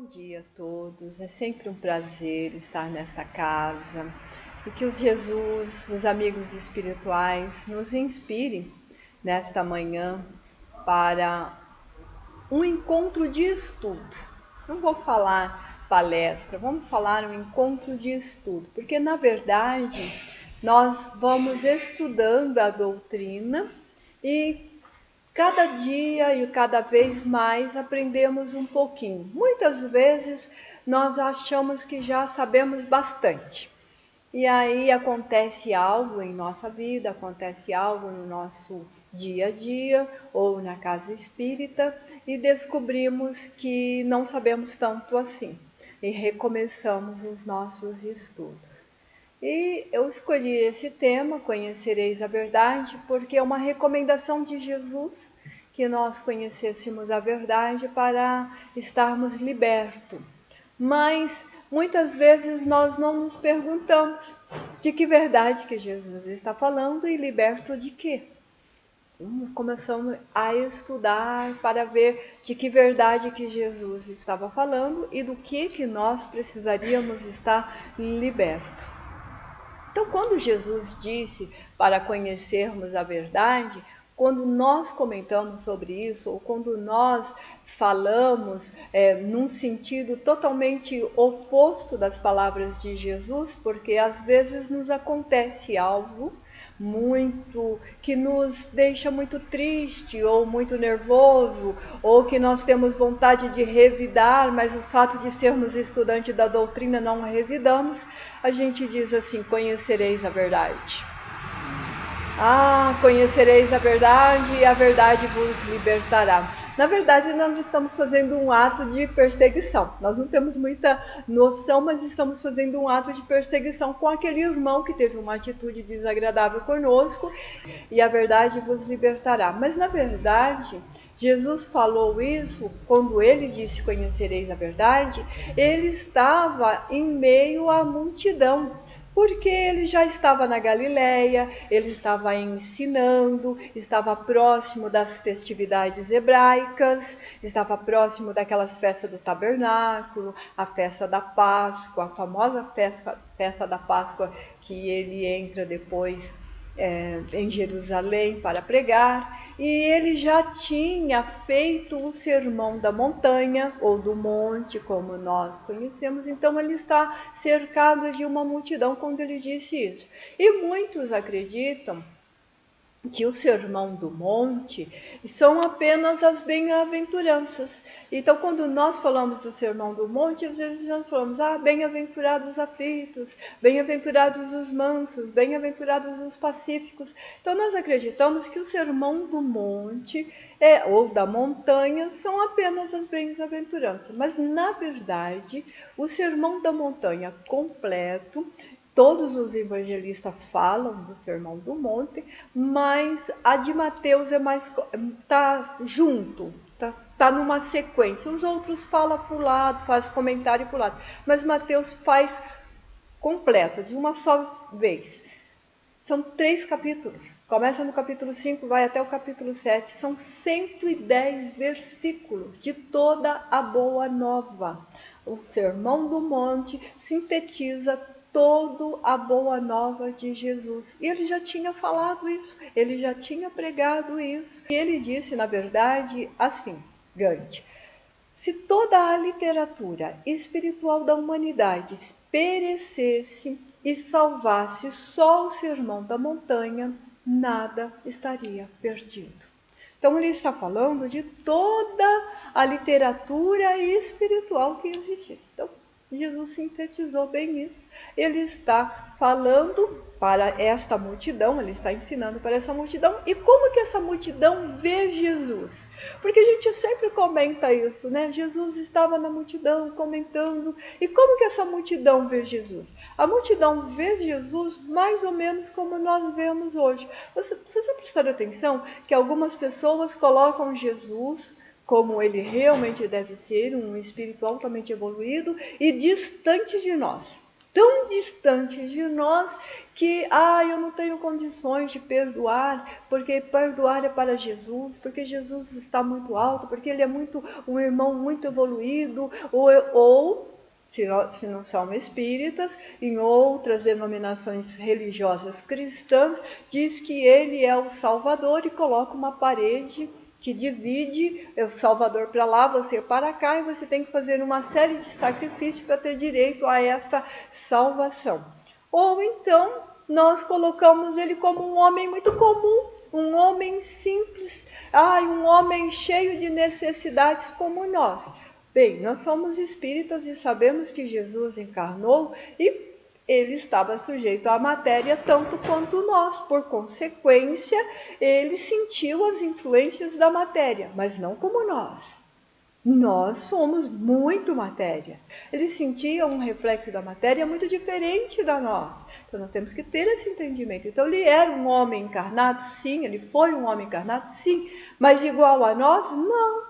dia a todos, é sempre um prazer estar nesta casa e que o Jesus, os amigos espirituais, nos inspirem nesta manhã para um encontro de estudo. Não vou falar palestra, vamos falar um encontro de estudo, porque na verdade nós vamos estudando a doutrina e cada dia e cada vez mais aprendemos um pouquinho. Muitas vezes nós achamos que já sabemos bastante. E aí acontece algo em nossa vida, acontece algo no nosso dia a dia ou na casa espírita e descobrimos que não sabemos tanto assim. E recomeçamos os nossos estudos. E eu escolhi esse tema, Conhecereis a Verdade, porque é uma recomendação de Jesus que nós conhecêssemos a verdade para estarmos libertos. Mas muitas vezes nós não nos perguntamos de que verdade que Jesus está falando e liberto de quê? Começamos a estudar para ver de que verdade que Jesus estava falando e do que nós precisaríamos estar libertos. Então, quando Jesus disse para conhecermos a verdade, quando nós comentamos sobre isso, ou quando nós falamos num sentido totalmente oposto das palavras de Jesus, porque às vezes nos acontece algo muito que nos deixa muito triste ou muito nervoso, ou que nós temos vontade de revidar, mas o fato de sermos estudantes da doutrina não revidamos, a gente diz assim: conhecereis a verdade. Conhecereis a verdade e a verdade vos libertará. Na verdade, nós estamos fazendo um ato de perseguição. Nós não temos muita noção, mas estamos fazendo um ato de perseguição com aquele irmão que teve uma atitude desagradável conosco, e a verdade vos libertará. Mas na verdade, Jesus falou isso quando ele disse conhecereis a verdade, ele estava em meio à multidão. Porque ele já estava na Galileia, ele estava ensinando, estava próximo das festividades hebraicas, estava próximo daquelas festas do tabernáculo, a festa da Páscoa, a famosa festa da Páscoa que ele entra depois em Jerusalém para pregar, e ele já tinha feito o sermão da montanha ou do monte, como nós conhecemos. Então ele está cercado de uma multidão quando ele disse isso. E muitos acreditam que o sermão do monte são apenas as bem-aventuranças. Então, quando nós falamos do sermão do monte, às vezes nós falamos: bem-aventurados os aflitos, bem-aventurados os mansos, bem-aventurados os pacíficos. Então, nós acreditamos que o sermão do monte ou da montanha são apenas as bem-aventuranças. Mas, na verdade, o sermão da montanha completo, todos os evangelistas falam do Sermão do Monte, mas a de Mateus está junto, está numa sequência. Os outros falam para o lado, faz comentário para o lado, mas Mateus faz completo, de uma só vez. São 3 capítulos, começa no capítulo 5, vai até o capítulo 7, são 110 versículos de toda a Boa Nova. O Sermão do Monte sintetiza toda a Boa Nova de Jesus. E ele já tinha falado isso, ele já tinha pregado isso. E ele disse, na verdade, assim, Gandhi: se toda a literatura espiritual da humanidade perecesse e salvasse só o Sermão da Montanha, nada estaria perdido. Então ele está falando de toda a literatura espiritual que existe. Então, Jesus sintetizou bem isso. Ele está falando para esta multidão, ele está ensinando para essa multidão. E como que essa multidão vê Jesus? Porque a gente sempre comenta isso, né? Jesus estava na multidão comentando. E como que essa multidão vê Jesus? A multidão vê Jesus mais ou menos como nós vemos hoje. Você já prestou atenção que algumas pessoas colocam Jesus como ele realmente deve ser, um espírito altamente evoluído e distante de nós. tão distantes de nós que, eu não tenho condições de perdoar, porque perdoar é para Jesus, porque Jesus está muito alto, porque ele é um irmão muito evoluído, ou se não são espíritas, em outras denominações religiosas cristãs, diz que ele é o Salvador e coloca uma parede que divide o Salvador para lá, você para cá, e você tem que fazer uma série de sacrifícios para ter direito a esta salvação. Ou então, nós colocamos ele como um homem muito comum, um homem simples, um homem cheio de necessidades como nós. Bem, nós somos espíritas e sabemos que Jesus encarnou e ele estava sujeito à matéria tanto quanto nós. Por consequência, ele sentiu as influências da matéria, mas não como nós. Nós somos muito matéria. Ele sentia um reflexo da matéria muito diferente da nós. Então nós temos que ter esse entendimento. Então ele era um homem encarnado? Sim. Ele foi um homem encarnado? Sim. Mas igual a nós? Não.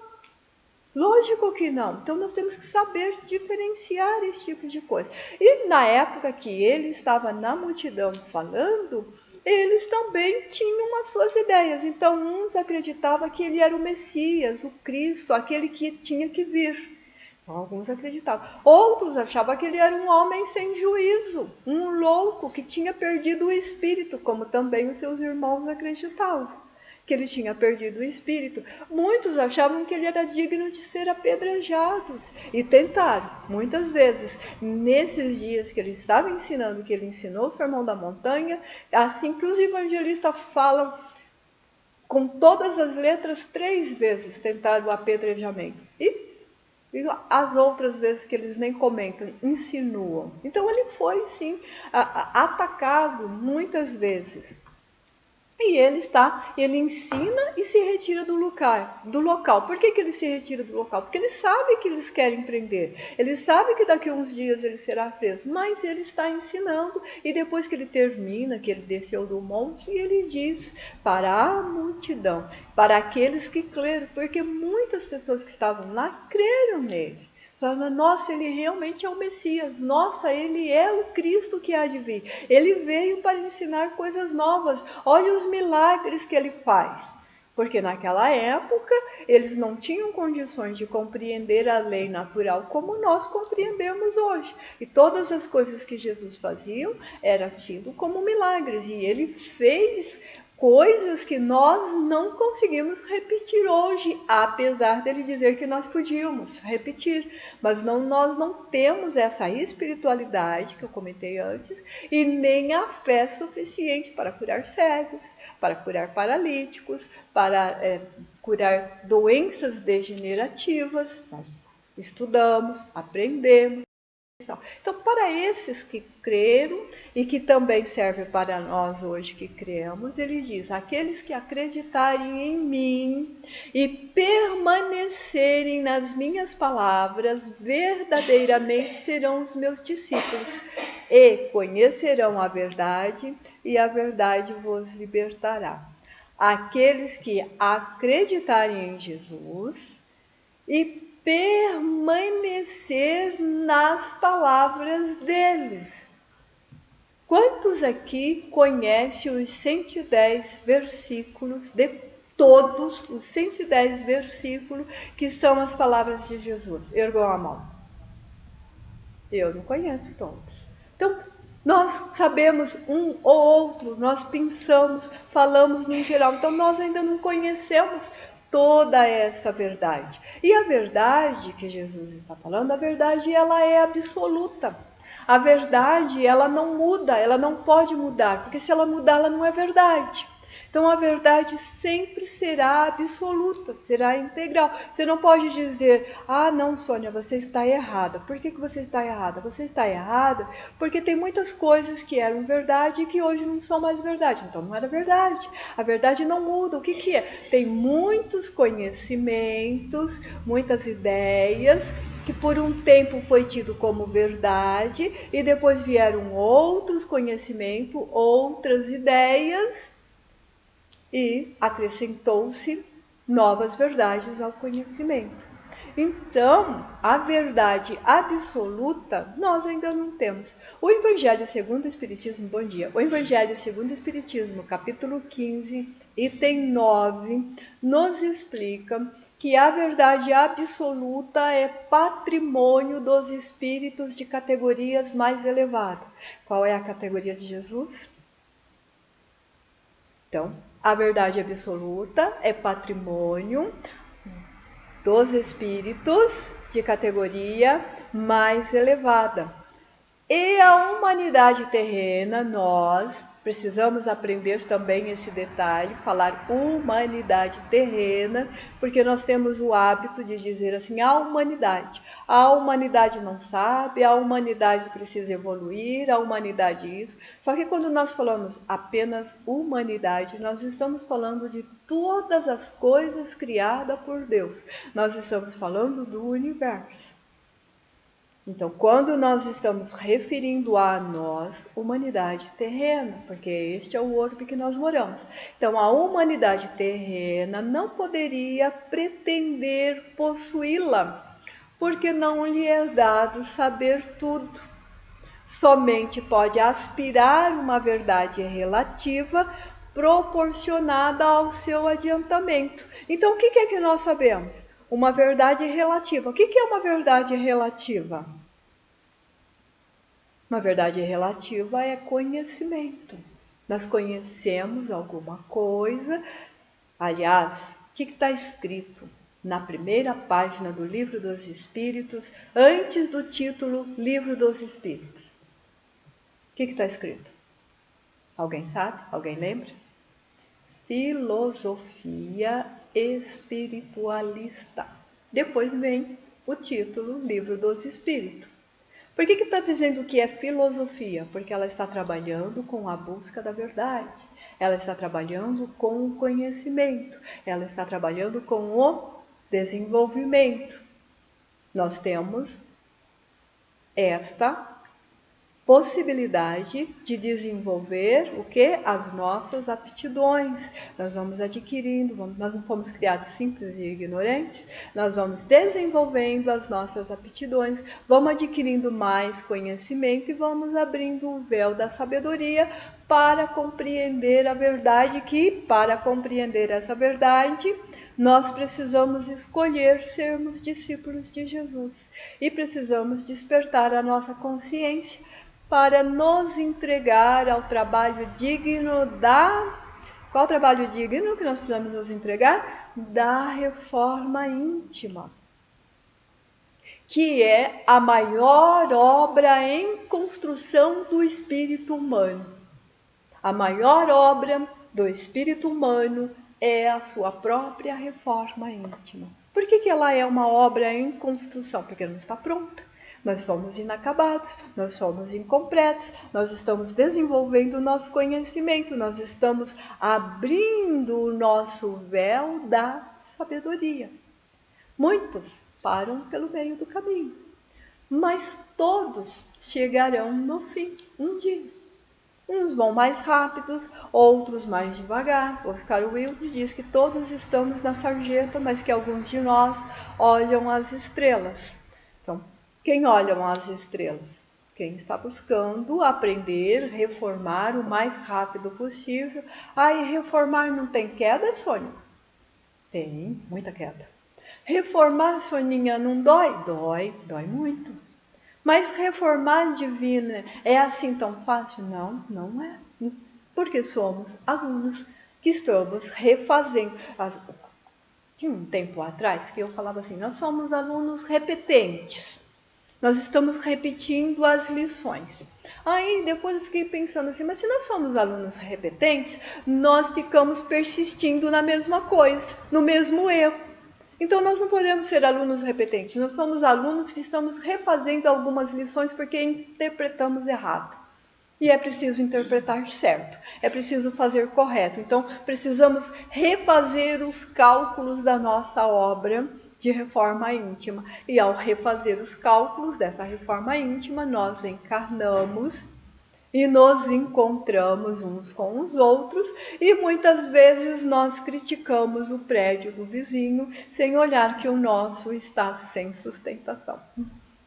Lógico que não. Então nós temos que saber diferenciar esse tipo de coisa. E na época que ele estava na multidão falando, eles também tinham as suas ideias. Então uns acreditavam que ele era o Messias, o Cristo, aquele que tinha que vir. Então, alguns acreditavam. Outros achavam que ele era um homem sem juízo, um louco que tinha perdido o espírito, como também os seus irmãos acreditavam que ele tinha perdido o espírito. Muitos achavam que ele era digno de ser apedrejado e tentaram, muitas vezes, nesses dias que ele estava ensinando, que ele ensinou o Sermão da Montanha, assim que os evangelistas falam com todas as letras, 3 vezes tentaram o apedrejamento. E as outras vezes que eles nem comentam, insinuam. Então ele foi, sim, atacado muitas vezes. E ele ensina e se retira do local. Por que ele se retira do local? Porque ele sabe que eles querem prender. Ele sabe que daqui a uns dias ele será preso. Mas ele está ensinando. E depois que ele termina, que ele desceu do monte, ele diz para a multidão, para aqueles que creram. Porque muitas pessoas que estavam lá creram nele. Falando, nossa, ele realmente é o Messias, nossa, ele é o Cristo que há de vir. Ele veio para ensinar coisas novas, olha os milagres que ele faz. Porque naquela época eles não tinham condições de compreender a lei natural como nós compreendemos hoje. E todas as coisas que Jesus fazia eram tido como milagres. E ele fez coisas que nós não conseguimos repetir hoje, apesar dele dizer que nós podíamos repetir. Mas nós não temos essa espiritualidade que eu comentei antes e nem a fé suficiente para curar cegos, para curar paralíticos, para curar doenças degenerativas. Nós estudamos, aprendemos. Então, para esses que creram e que também serve para nós hoje que cremos, ele diz, aqueles que acreditarem em mim e permanecerem nas minhas palavras, verdadeiramente serão os meus discípulos e conhecerão a verdade e a verdade vos libertará. Aqueles que acreditarem em Jesus e permanecer nas palavras deles. Quantos aqui conhecem os 110 versículos, de todos os 110 versículos que são as palavras de Jesus? Ergam a mão. Eu não conheço todos. Então, nós sabemos um ou outro, nós pensamos, falamos no geral, então nós ainda não conhecemos toda esta verdade. E a verdade que Jesus está falando, a verdade ela é absoluta. A verdade ela não muda, ela não pode mudar, porque se ela mudar ela não é verdade. Então a verdade sempre será absoluta, será integral. Você não pode dizer, não, Sônia, você está errada. Por que você está errada? Você está errada porque tem muitas coisas que eram verdade e que hoje não são mais verdade. Então não era verdade. A verdade não muda. O que é? Tem muitos conhecimentos, muitas ideias que por um tempo foi tido como verdade e depois vieram outros conhecimentos, outras ideias e acrescentou-se novas verdades ao conhecimento. Então, a verdade absoluta nós ainda não temos. O Evangelho segundo o Espiritismo, bom dia. O Evangelho segundo o Espiritismo, capítulo 15, item 9, nos explica que a verdade absoluta é patrimônio dos espíritos de categorias mais elevadas. Qual é a categoria de Jesus? Então, a verdade absoluta é patrimônio dos espíritos de categoria mais elevada. E a humanidade terrena, nós precisamos aprender também esse detalhe, falar humanidade terrena, porque nós temos o hábito de dizer assim, a humanidade não sabe, a humanidade precisa evoluir, a humanidade isso. Só que quando nós falamos apenas humanidade, nós estamos falando de todas as coisas criadas por Deus. Nós estamos falando do universo. Então, quando nós estamos referindo a nós, humanidade terrena, porque este é o orbe que nós moramos. Então, a humanidade terrena não poderia pretender possuí-la, porque não lhe é dado saber tudo. Somente pode aspirar uma verdade relativa proporcionada ao seu adiantamento. Então, o que é que nós sabemos? Uma verdade relativa. O que é uma verdade relativa? Uma verdade relativa é conhecimento. Nós conhecemos alguma coisa. Aliás, o que está escrito na primeira página do Livro dos Espíritos, antes do título Livro dos Espíritos? O que está escrito? Alguém sabe? Alguém lembra? Filosofia espiritualista. Depois vem o título Livro dos Espíritos. Por que está dizendo que é filosofia? Porque ela está trabalhando com a busca da verdade. Ela está trabalhando com o conhecimento. Ela está trabalhando com o desenvolvimento. Nós temos esta possibilidade de desenvolver o que? As nossas aptidões. Nós vamos adquirindo, nós não fomos criados simples e ignorantes, nós vamos desenvolvendo as nossas aptidões, vamos adquirindo mais conhecimento e vamos abrindo o véu da sabedoria para compreender a verdade, que para compreender essa verdade nós precisamos escolher sermos discípulos de Jesus e precisamos despertar a nossa consciência para nos entregar ao trabalho digno da... Qual trabalho digno que nós precisamos nos entregar? Da reforma íntima, que é a maior obra em construção do espírito humano. A maior obra do espírito humano é a sua própria reforma íntima. Por que ela é uma obra em construção? Porque não está pronta. Nós somos inacabados, nós somos incompletos, nós estamos desenvolvendo o nosso conhecimento, nós estamos abrindo o nosso véu da sabedoria. Muitos param pelo meio do caminho, mas todos chegarão no fim, um dia. Uns vão mais rápidos, outros mais devagar. O Oscar Wilde diz que todos estamos na sarjeta, mas que alguns de nós olham as estrelas. Então, quem olham as estrelas? Quem está buscando aprender, reformar o mais rápido possível. E reformar não tem queda, Sônia? Tem, muita queda. Reformar, Soninha, não dói? Dói muito. Mas reformar divina é assim tão fácil? Não, não é. Porque somos alunos que estamos refazendo. Tinha um tempo atrás que eu falava assim, nós somos alunos repetentes. Nós estamos repetindo as lições. Aí depois eu fiquei pensando assim, mas se nós somos alunos repetentes, nós ficamos persistindo na mesma coisa, no mesmo erro. Então nós não podemos ser alunos repetentes, nós somos alunos que estamos refazendo algumas lições porque interpretamos errado. E é preciso interpretar certo, é preciso fazer correto. Então precisamos refazer os cálculos da nossa obra de reforma íntima. E ao refazer os cálculos dessa reforma íntima, nós encarnamos e nos encontramos uns com os outros e muitas vezes nós criticamos o prédio do vizinho sem olhar que o nosso está sem sustentação,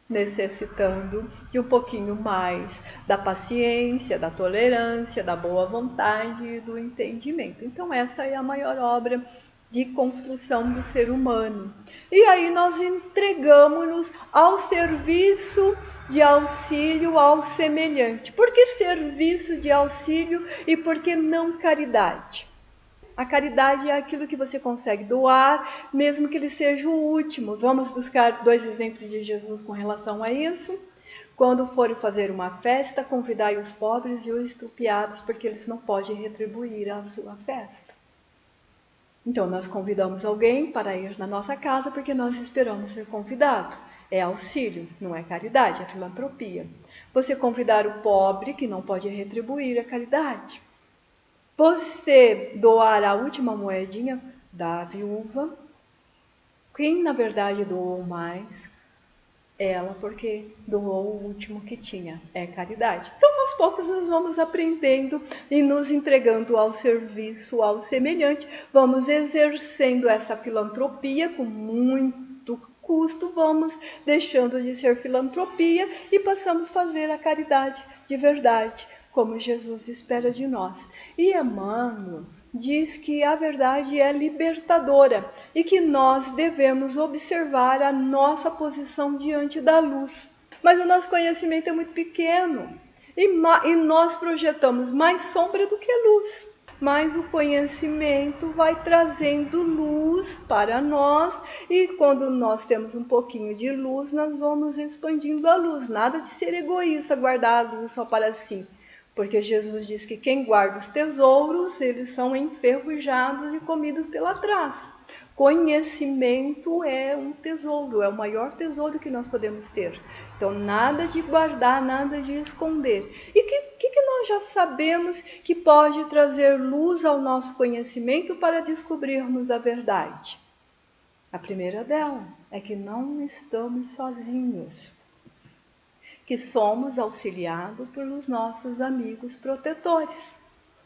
necessitando de um pouquinho mais da paciência, da tolerância, da boa vontade e do entendimento. Então essa é a maior obra de construção do ser humano. E aí nós entregamos-nos ao serviço de auxílio ao semelhante. Por que serviço de auxílio e por que não caridade? A caridade é aquilo que você consegue doar, mesmo que ele seja o último. Vamos buscar 2 exemplos de Jesus com relação a isso. Quando forem fazer uma festa, convidai os pobres e os estrupiados, porque eles não podem retribuir a sua festa. Então nós convidamos alguém para ir na nossa casa porque nós esperamos ser convidado. É auxílio, não é caridade, é filantropia. Você convidar o pobre que não pode retribuir a caridade. Você doar a última moedinha da viúva. Quem na verdade doou mais? Ela, porque doou o último que tinha, é caridade. Então, aos poucos, nós vamos aprendendo e nos entregando ao serviço, ao semelhante. Vamos exercendo essa filantropia com muito custo, vamos deixando de ser filantropia e passamos a fazer a caridade de verdade, como Jesus espera de nós. E Emmanuel diz que a verdade é libertadora e que nós devemos observar a nossa posição diante da luz. Mas o nosso conhecimento é muito pequeno e nós projetamos mais sombra do que luz. Mas o conhecimento vai trazendo luz para nós e quando nós temos um pouquinho de luz, nós vamos expandindo a luz. Nada de ser egoísta, guardar a luz só para si. Porque Jesus diz que quem guarda os tesouros, eles são enferrujados e comidos pela traça. Conhecimento é um tesouro, é o maior tesouro que nós podemos ter. Então, nada de guardar, nada de esconder. E o que nós já sabemos que pode trazer luz ao nosso conhecimento para descobrirmos a verdade? A primeira dela é que não estamos sozinhos, que somos auxiliados pelos nossos amigos protetores.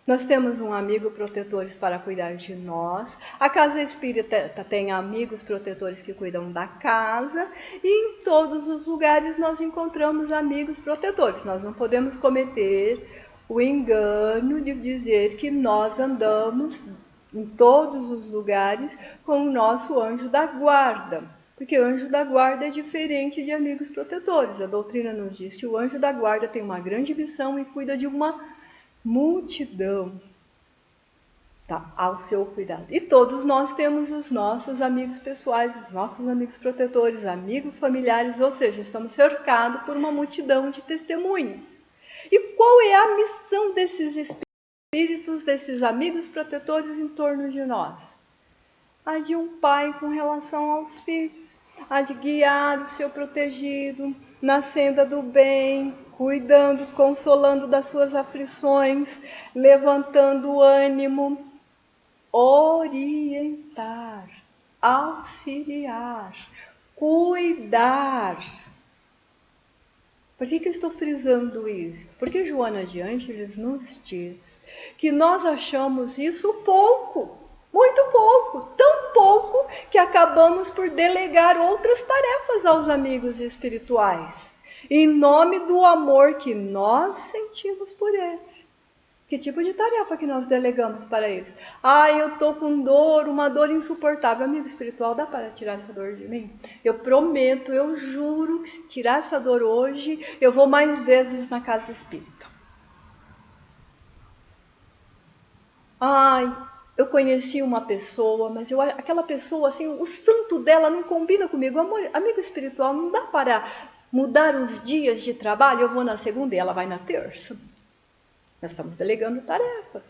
Nós temos um amigo protetor para cuidar de nós. A casa espírita tem amigos protetores que cuidam da casa. E em todos os lugares nós encontramos amigos protetores. Nós não podemos cometer o engano de dizer que nós andamos em todos os lugares com o nosso anjo da guarda. Porque o anjo da guarda é diferente de amigos protetores. A doutrina nos diz que o anjo da guarda tem uma grande missão e cuida de uma multidão, tá, ao seu cuidado. E todos nós temos os nossos amigos pessoais, os nossos amigos protetores, amigos familiares, ou seja, estamos cercados por uma multidão de testemunhas. E qual é a missão desses espíritos, desses amigos protetores em torno de nós? A de um pai com relação aos filhos, a de guiar o seu protegido na senda do bem, cuidando, consolando das suas aflições, levantando o ânimo, orientar, auxiliar, cuidar. Por que eu estou frisando isso? Porque Joana de Ângeles nos diz que nós achamos isso pouco, muito pouco, tão pouco que acabamos por delegar outras tarefas aos amigos espirituais, em nome do amor que nós sentimos por eles. Que tipo de tarefa que nós delegamos para eles? Eu estou com dor, uma dor insuportável. Amigo espiritual, dá para tirar essa dor de mim? Eu prometo, eu juro que se tirar essa dor hoje, eu vou mais vezes na casa espírita. Eu conheci uma pessoa, mas aquela pessoa, assim, o santo dela não combina comigo. Amigo espiritual, não dá para mudar os dias de trabalho? Eu vou na segunda e ela vai na terça. Nós estamos delegando tarefas.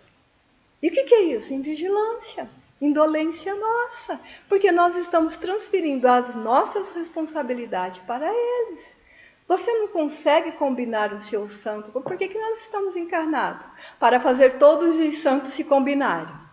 E o que é isso? Invigilância, indolência nossa. Porque nós estamos transferindo as nossas responsabilidades para eles. Você não consegue combinar o seu santo. Por que nós estamos encarnados? Para fazer todos os santos se combinarem.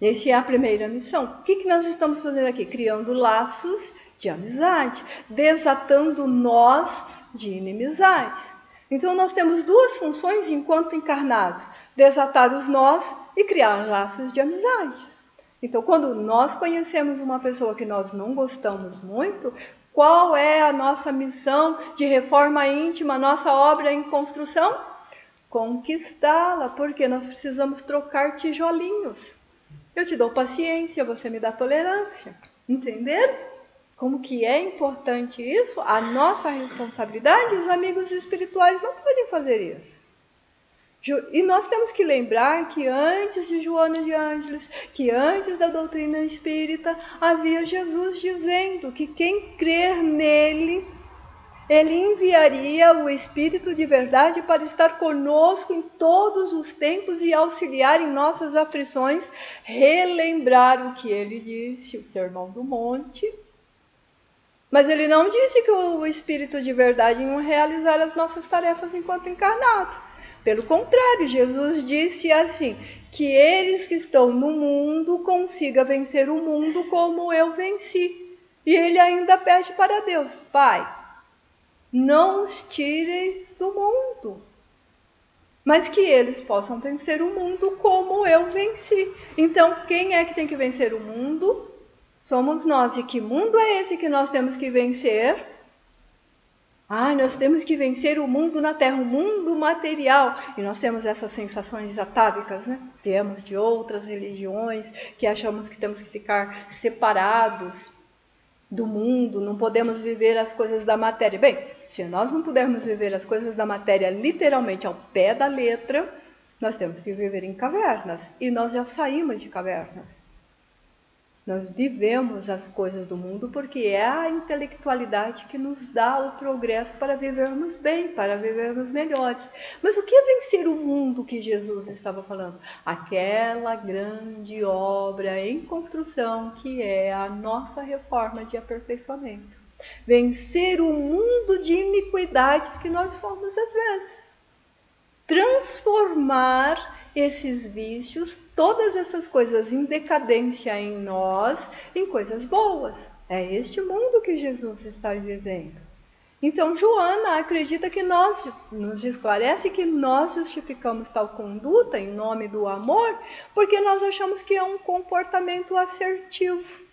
Essa é a primeira missão. O que nós estamos fazendo aqui? Criando laços de amizade, desatando nós de inimizades. Então nós temos duas funções enquanto encarnados: desatar os nós e criar laços de amizades. Então, quando nós conhecemos uma pessoa que nós não gostamos muito, qual é a nossa missão de reforma íntima, nossa obra em construção? Conquistá-la, porque nós precisamos trocar tijolinhos. Eu te dou paciência, você me dá tolerância. Entenderam? Como que é importante isso? A nossa responsabilidade, os amigos espirituais não podem fazer isso. E nós temos que lembrar que antes de Joana de Ângeles, que antes da doutrina espírita, havia Jesus dizendo que quem crer nele, ele enviaria o Espírito de verdade para estar conosco em todos os tempos e auxiliar em nossas aflições, relembrar o que ele disse, o Sermão do Monte. Mas ele não disse que o Espírito de verdade ia realizar as nossas tarefas enquanto encarnado. Pelo contrário, Jesus disse assim, que eles que estão no mundo consigam vencer o mundo como eu venci. E ele ainda pede para Deus: Pai, não os tireis do mundo, mas que eles possam vencer o mundo como eu venci. Então, quem é que tem que vencer o mundo? Somos nós. E que mundo é esse que nós temos que vencer? Nós temos que vencer o mundo na Terra, o mundo material. E nós temos essas sensações atávicas, né? Viemos de outras religiões que achamos que temos que ficar separados do mundo, não podemos viver as coisas da matéria. Bem, se nós não pudermos viver as coisas da matéria literalmente ao pé da letra, nós temos que viver em cavernas. E nós já saímos de cavernas. Nós vivemos as coisas do mundo porque é a intelectualidade que nos dá o progresso para vivermos bem, para vivermos melhores. Mas o que é vencer o mundo que Jesus estava falando? Aquela grande obra em construção que é a nossa reforma de aperfeiçoamento. Vencer o mundo de iniquidades que nós somos às vezes. Transformar esses vícios, todas essas coisas em decadência em nós, em coisas boas. É este mundo que Jesus está dizendo. Então, Joana acredita que nos esclarece que nós justificamos tal conduta em nome do amor, porque nós achamos que é um comportamento assertivo.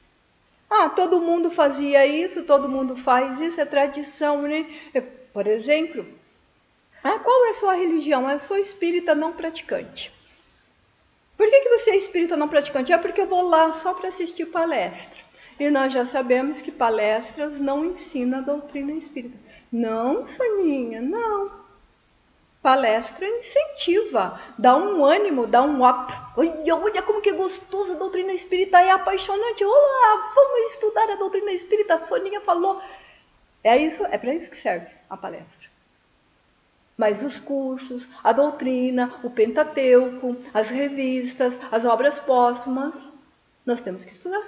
Todo mundo fazia isso, todo mundo faz isso, é tradição, né? Por exemplo, qual é a sua religião? Eu sou espírita não praticante. Por que você é espírita não praticante? Porque eu vou lá só para assistir palestra. E nós já sabemos que palestras não ensinam a doutrina espírita. Não, Soninha, não. Palestra incentiva, dá um ânimo, dá um up. Olha como que é gostoso, a doutrina espírita é apaixonante. Olá, vamos estudar a doutrina espírita, a Soninha falou. É para isso que serve a palestra. Mas os cursos, a doutrina, o Pentateuco, as revistas, as obras póstumas, nós temos que estudar.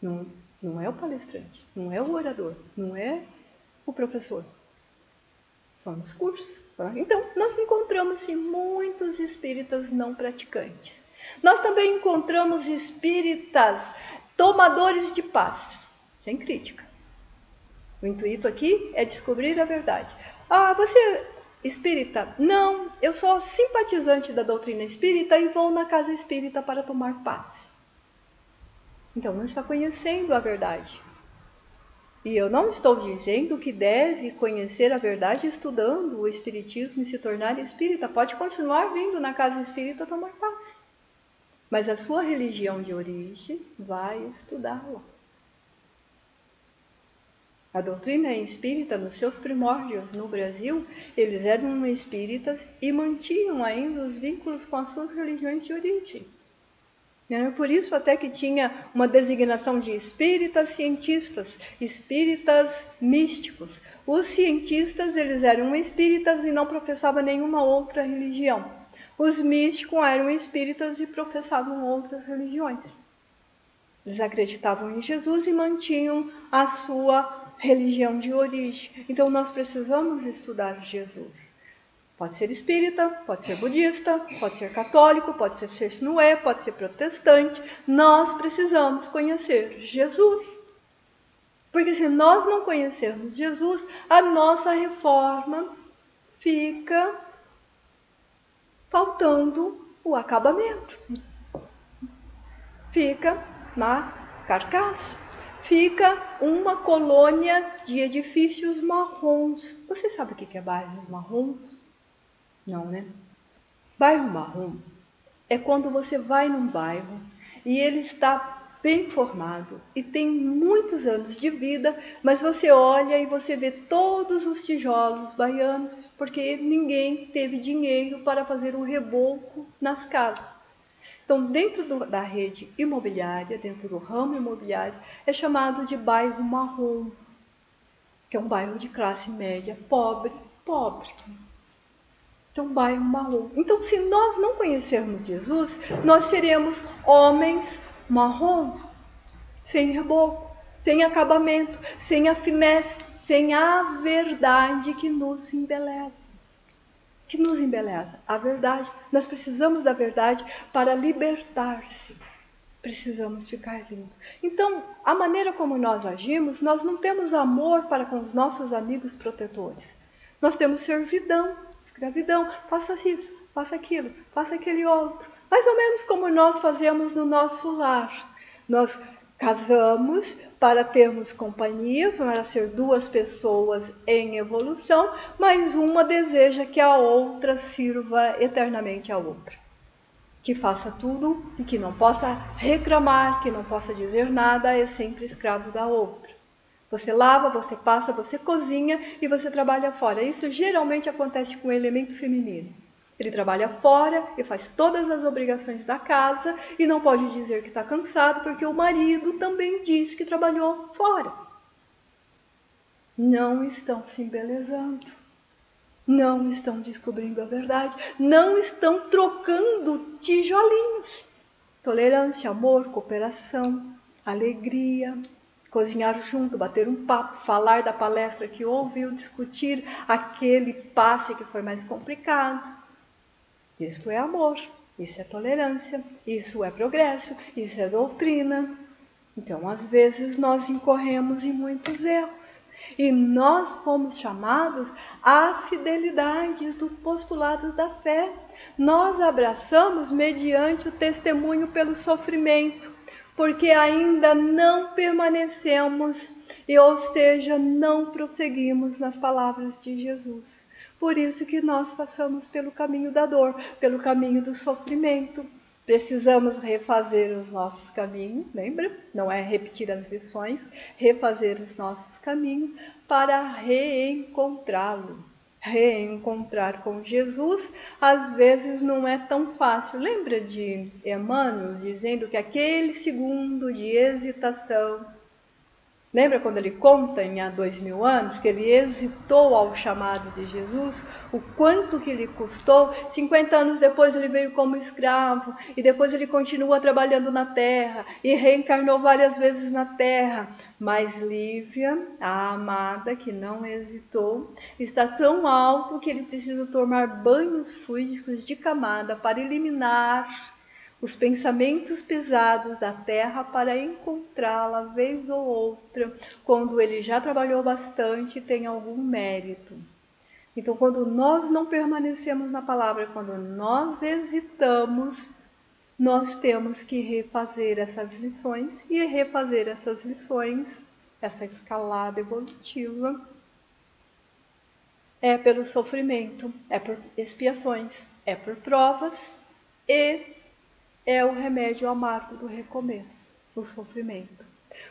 Não é o palestrante, não é o orador, não é o professor. São os cursos. Então, nós encontramos sim, muitos espíritas não praticantes. Nós também encontramos espíritas tomadores de passes, sem crítica. O intuito aqui é descobrir a verdade. Você espírita? Não, eu sou simpatizante da doutrina espírita e vou na casa espírita para tomar passe. Então, não está conhecendo a verdade. E eu não estou dizendo que deve conhecer a verdade estudando o espiritismo e se tornar espírita. Pode continuar vindo na casa espírita tomar passe. Mas a sua religião de origem vai estudá-la. A doutrina espírita, nos seus primórdios no Brasil, eles eram espíritas e mantinham ainda os vínculos com as suas religiões de origem. Por isso até que tinha uma designação de espíritas cientistas, espíritas místicos. Os cientistas, eles eram espíritas e não professavam nenhuma outra religião. Os místicos eram espíritas e professavam outras religiões. Eles acreditavam em Jesus e mantinham a sua religião de origem. Então nós precisamos estudar Jesus. Pode ser espírita, pode ser budista, pode ser católico, pode ser sexnué, pode ser protestante. Nós precisamos conhecer Jesus. Porque se nós não conhecermos Jesus, a nossa reforma fica faltando o acabamento. Fica na carcaça. Fica uma colônia de edifícios marrons. Você sabe o que é bairros marrons? Não, né? Bairro marrom é quando você vai num bairro e ele está bem formado e tem muitos anos de vida, mas você olha e você vê todos os tijolos baianos, porque ninguém teve dinheiro para fazer um reboco nas casas. Então, dentro da rede imobiliária, dentro do ramo imobiliário, é chamado de bairro marrom, que é um bairro de classe média, pobre. Então, bairro marrom. Então, se nós não conhecermos Jesus, nós seremos homens marrons, sem reboco, sem acabamento, sem a finesse, sem a verdade que nos embeleza. A verdade. Nós precisamos da verdade para libertar-se. Precisamos ficar lindo. Então, a maneira como nós agimos, nós não temos amor para com os nossos amigos protetores. Nós temos servidão, escravidão. Faça isso, faça aquilo, faça aquele outro. Mais ou menos como nós fazemos no nosso lar. Nós casamos para termos companhia, para ser duas pessoas em evolução, mas uma deseja que a outra sirva eternamente a outra. Que faça tudo e que não possa reclamar, que não possa dizer nada, é sempre escravo da outra. Você lava, você passa, você cozinha e você trabalha fora. Isso geralmente acontece com o elemento feminino. Ele trabalha fora e faz todas as obrigações da casa e não pode dizer que está cansado porque o marido também diz que trabalhou fora. Não estão se embelezando. Não estão descobrindo a verdade. Não estão trocando tijolinhos. Tolerância, amor, cooperação, alegria, cozinhar junto, bater um papo, falar da palestra que ouviu, discutir aquele passe que foi mais complicado. Isto é amor, isso é tolerância, isso é progresso, isso é doutrina. Então, às vezes, nós incorremos em muitos erros. E nós fomos chamados a fidelidades do postulado da fé. Nós abraçamos mediante o testemunho pelo sofrimento, porque ainda não permanecemos, ou seja, não prosseguimos nas palavras de Jesus. Por isso que nós passamos pelo caminho da dor, pelo caminho do sofrimento. Precisamos refazer os nossos caminhos, lembra? Não é repetir as lições, refazer os nossos caminhos para reencontrá-lo. Reencontrar com Jesus, às vezes não é tão fácil. Lembra de Emmanuel dizendo que aquele segundo de hesitação, lembra quando ele conta em há 2000 anos que ele hesitou ao chamado de Jesus, o quanto que lhe custou? 50 anos depois ele veio como escravo e depois ele continua trabalhando na terra e reencarnou várias vezes na terra. Mas Lívia, a amada que não hesitou, está tão alto que ele precisa tomar banhos fluídicos de camada para eliminar os pensamentos pesados da terra para encontrá-la vez ou outra, quando ele já trabalhou bastante e tem algum mérito. Então, quando nós não permanecemos na palavra, quando nós hesitamos, nós temos que refazer essas lições, e refazer essas lições, essa escalada evolutiva, é pelo sofrimento, é por expiações, é por provas e é o remédio amargo do recomeço, o sofrimento.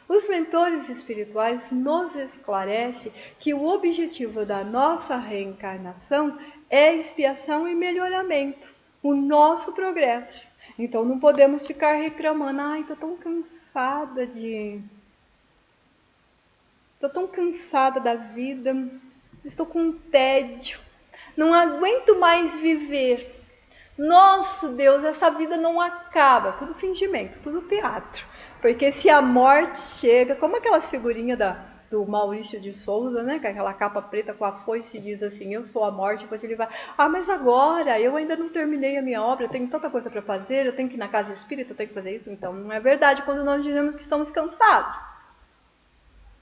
Os mentores espirituais nos esclarecem que o objetivo da nossa reencarnação é expiação e melhoramento, o nosso progresso. Então não podemos ficar reclamando, estou tão cansada da vida, estou com tédio, não aguento mais viver. Nosso Deus, essa vida não acaba. Tudo fingimento, tudo teatro. Porque se a morte chega, como aquelas figurinhas do Maurício de Souza, né? Com aquela capa preta com a foice e diz assim, eu sou a morte, depois ele vai, mas agora eu ainda não terminei a minha obra, eu tenho tanta coisa para fazer, eu tenho que ir na casa espírita, eu tenho que fazer isso. Então não é verdade quando nós dizemos que estamos cansados.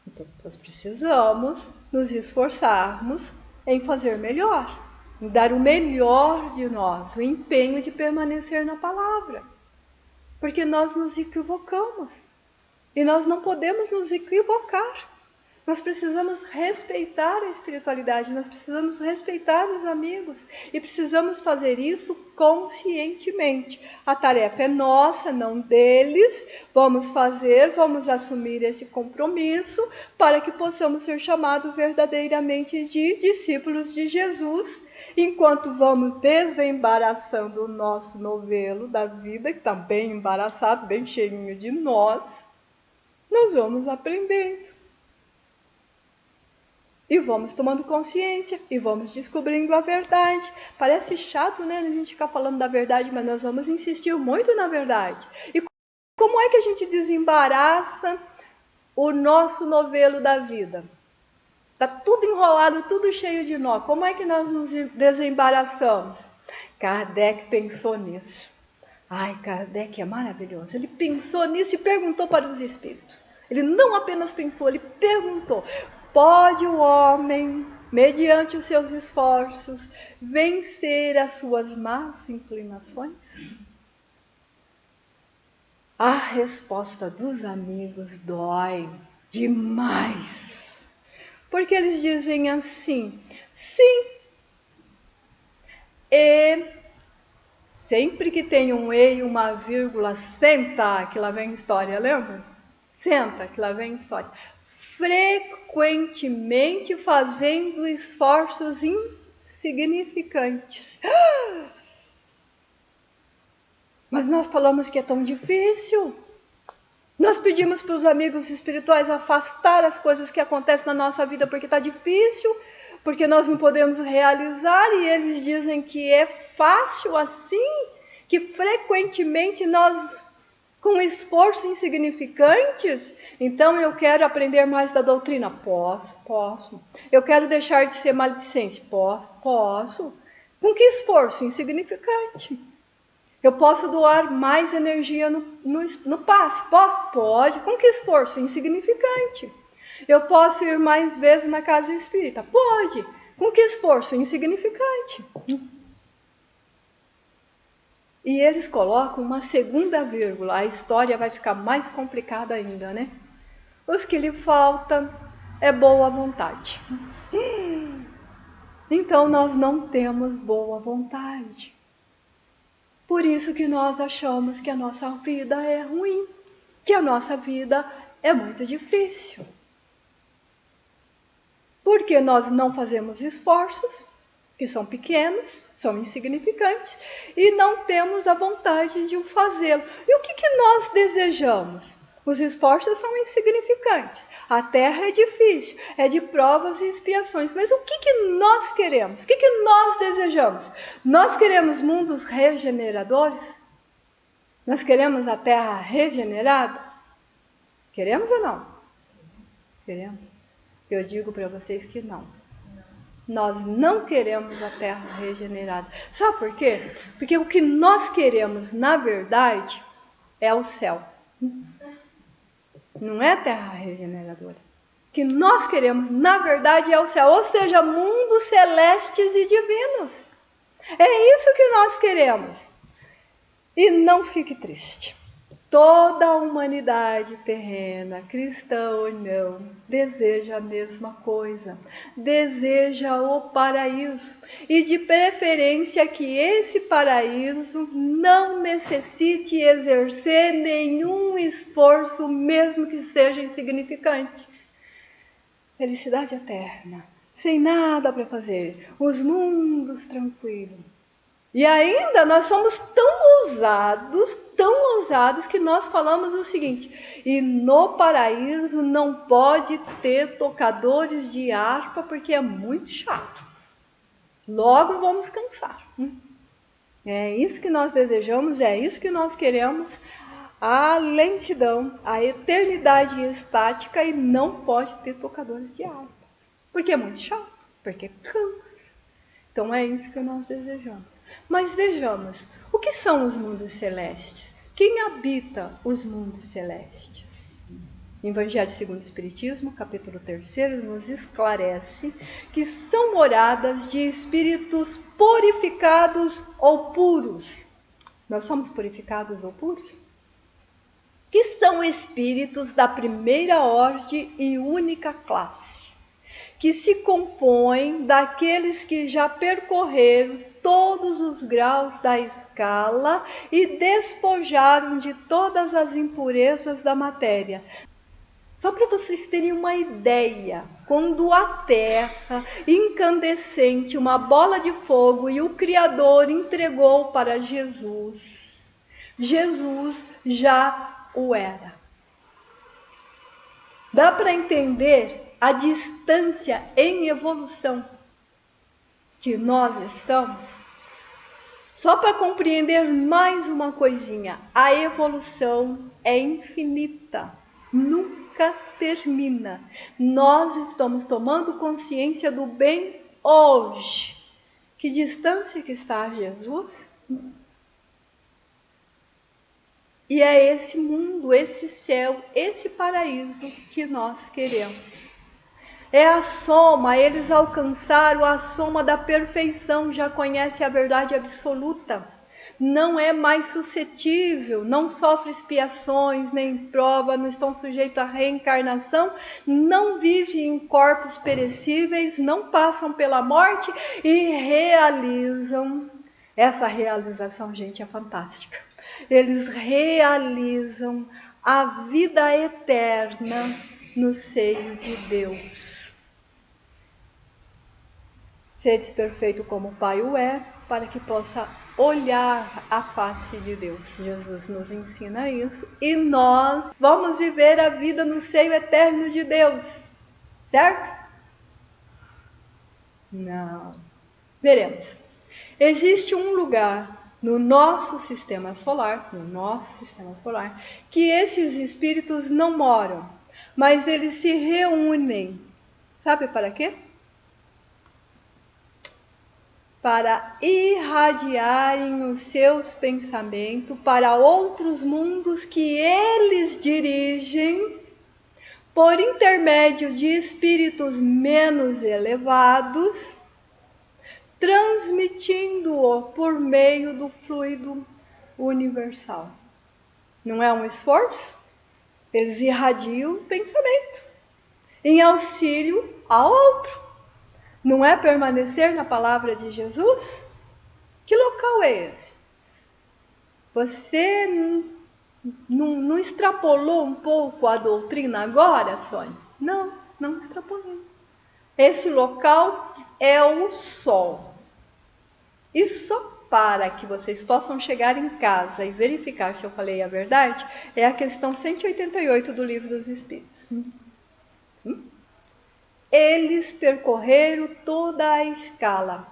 Então nós precisamos nos esforçarmos em fazer melhor. em dar o melhor de nós, o empenho de permanecer na palavra. Porque nós nos equivocamos. E nós não podemos nos equivocar. Nós precisamos respeitar a espiritualidade, nós precisamos respeitar os amigos e precisamos fazer isso conscientemente. A tarefa é nossa, não deles. Vamos fazer, vamos assumir esse compromisso para que possamos ser chamados verdadeiramente de discípulos de Jesus, enquanto vamos desembaraçando o nosso novelo da vida, que está bem embaraçado, bem cheinho de nós vamos aprendendo. E vamos tomando consciência, e vamos descobrindo a verdade. Parece chato, né, a gente ficar falando da verdade, mas nós vamos insistir muito na verdade. E como é que a gente desembaraça o nosso novelo da vida? Está tudo enrolado, tudo cheio de nó. Como é que nós nos desembaraçamos? Kardec pensou nisso. Ai, Kardec é maravilhoso. Ele pensou nisso e perguntou para os espíritos. Ele não apenas pensou, ele perguntou. Pode o homem, mediante os seus esforços, vencer as suas más inclinações? A resposta dos amigos dói demais. Porque eles dizem assim, sim. E sempre que tem um e e uma vírgula, senta, que lá vem história, lembra? Senta, que lá vem história. Frequentemente fazendo esforços insignificantes. Mas nós falamos que é tão difícil. Nós pedimos para os amigos espirituais afastar as coisas que acontecem na nossa vida porque está difícil, porque nós não podemos realizar, e eles dizem que é fácil assim, que frequentemente nós, com esforço insignificantes, então eu quero aprender mais da doutrina. Posso. Eu quero deixar de ser maledicente. Posso. Com que esforço? Insignificante. Eu posso doar mais energia no passe. Pode. Com que esforço? Insignificante. Eu posso ir mais vezes na casa espírita. Pode. Com que esforço? Insignificante. E eles colocam uma segunda vírgula. A história vai ficar mais complicada ainda, né? Os que lhe falta é boa vontade. Então nós não temos boa vontade. Por isso que nós achamos que a nossa vida é ruim, que a nossa vida é muito difícil. Porque nós não fazemos esforços, que são pequenos, são insignificantes, e não temos a vontade de o fazê-lo. E o que nós desejamos? Os esforços são insignificantes. A terra é difícil, é de provas e expiações. Mas o que nós queremos? O que nós desejamos? Nós queremos mundos regeneradores? Nós queremos a terra regenerada? Queremos ou não? Queremos. Eu digo para vocês que não. Nós não queremos a terra regenerada. Sabe por quê? Porque o que nós queremos, na verdade, é o céu. Não é terra regeneradora. O que nós queremos, na verdade, é o céu. Ou seja, mundos celestes e divinos. É isso que nós queremos. E não fique triste. Toda a humanidade terrena, cristã ou não, deseja a mesma coisa. Deseja o paraíso. E de preferência que esse paraíso não necessite exercer nenhum esforço, mesmo que seja insignificante. Felicidade eterna, sem nada para fazer, os mundos tranquilos. E ainda nós somos tão ousados que nós falamos o seguinte: e no paraíso não pode ter tocadores de harpa porque é muito chato. Logo vamos cansar. É isso que nós desejamos, é isso que nós queremos. A lentidão, a eternidade estática, e não pode ter tocadores de harpa. Porque é muito chato, porque cansa. Então é isso que nós desejamos. Mas vejamos, o que são os mundos celestes? Quem habita os mundos celestes? Evangelho segundo o Espiritismo, capítulo 3, nos esclarece que são moradas de espíritos purificados ou puros. Nós somos purificados ou puros? Que são espíritos da primeira ordem e única classe, que se compõem daqueles que já percorreram todos os graus da escala e despojaram de todas as impurezas da matéria. Só para vocês terem uma ideia, quando a terra incandescente, uma bola de fogo, e o Criador entregou para Jesus, Jesus já o era. Dá para entender a distância em evolução que nós estamos? Só para compreender mais uma coisinha, a evolução é infinita, nunca termina. Nós estamos tomando consciência do bem hoje. Que distância que está Jesus? E é esse mundo, esse céu, esse paraíso que nós queremos. É a soma, eles alcançaram a soma da perfeição, já conhece a verdade absoluta. Não é mais suscetível, não sofre expiações, nem prova, não estão sujeitos à reencarnação, não vivem em corpos perecíveis, não passam pela morte e realizam. Essa realização, gente, é fantástica. Eles realizam a vida eterna no seio de Deus. Sedes perfeito como o Pai o é, para que possa olhar a face de Deus. Jesus nos ensina isso e nós vamos viver a vida no seio eterno de Deus, certo? Não. Veremos. Existe um lugar no nosso sistema solar, que esses espíritos não moram, mas eles se reúnem. Sabe para quê? Para irradiarem os seus pensamentos para outros mundos que eles dirigem por intermédio de espíritos menos elevados, transmitindo-o por meio do fluido universal. Não é um esforço? Eles irradiam o pensamento em auxílio ao outro. Não é permanecer na palavra de Jesus? Que local é esse? Você não extrapolou um pouco a doutrina agora, Sônia? Não extrapolei. Esse local é o Sol. E só para que vocês possam chegar em casa e verificar se eu falei a verdade, é a questão 188 do Livro dos Espíritos. Eles percorreram toda a escala.